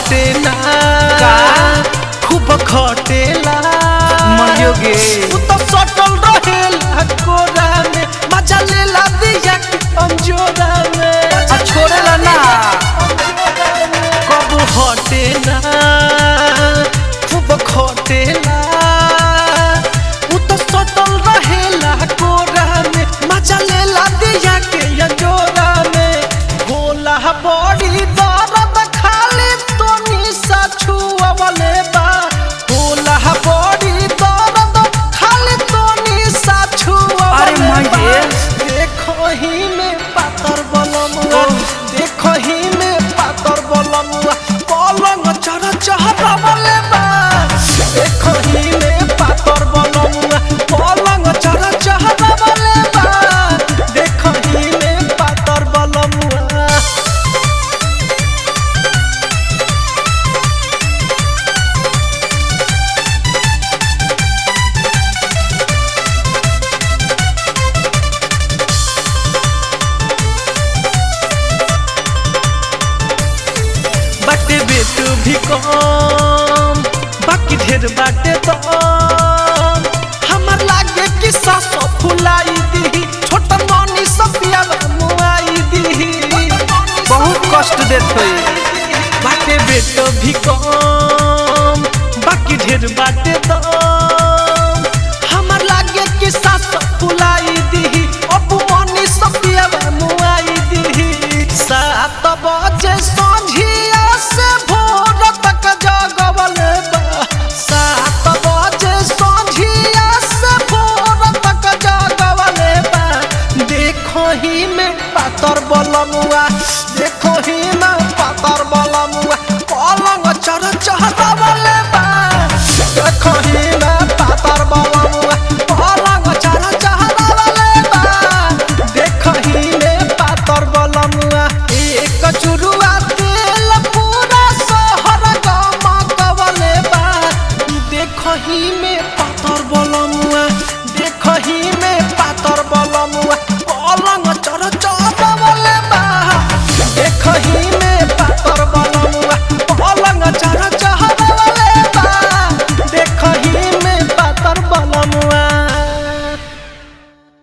हटे ना खूब खटेला मयोगे उ तो सटल रहेला कोरा में मजा लेला दिया के अंजोरा में छोड़ेला ना कब हटे ना खूब खटेला उ तो सटल रहेला कोरा में मजा लेला दिया के अंजोरा में होला बड़ी दर्द खाली तो निशा छुअवले बा होला बड़ी दर्द खाली तो निशा छुअवले बा देखो ही में पातर बलमुआ देखो ही में पातर बलमुआ पलंग चढ़ चढ़वले बा देखो ही में पातर बलमुआ पलंग चढ़ चढ़वले बा देखो ही में पातर बलमुआ बाटे बेटू भी कम बाकी ढेर बाटे तो हमर लागे कि सास फुलाई दी छोटा मनी सपिया मुआई दी बहुत कष्ट देते बाटे बेटू भी कम बाकी ढेर बाटे तो हमर लागे कि सास फुलाई दी अब मनी सपिया मुआई दी 7 बजे संझिया से भोर तक जगवले बा 7 बजे संझिया से भोर तक जगवले बा देखो ही में पातर बलमुआ देखो ही में पातर बलमुआ पलंग चढ़ चढ़वले बा देखो ही में पातर बलमुआ पलंग चढ़ चढ़वले बा देखो ही में पातर बलमुआ एक चुरुआ तेल पूरा शहर गमकवले बा देखो ही में पातर बलमुआ देखो ही में पातर बलमुआ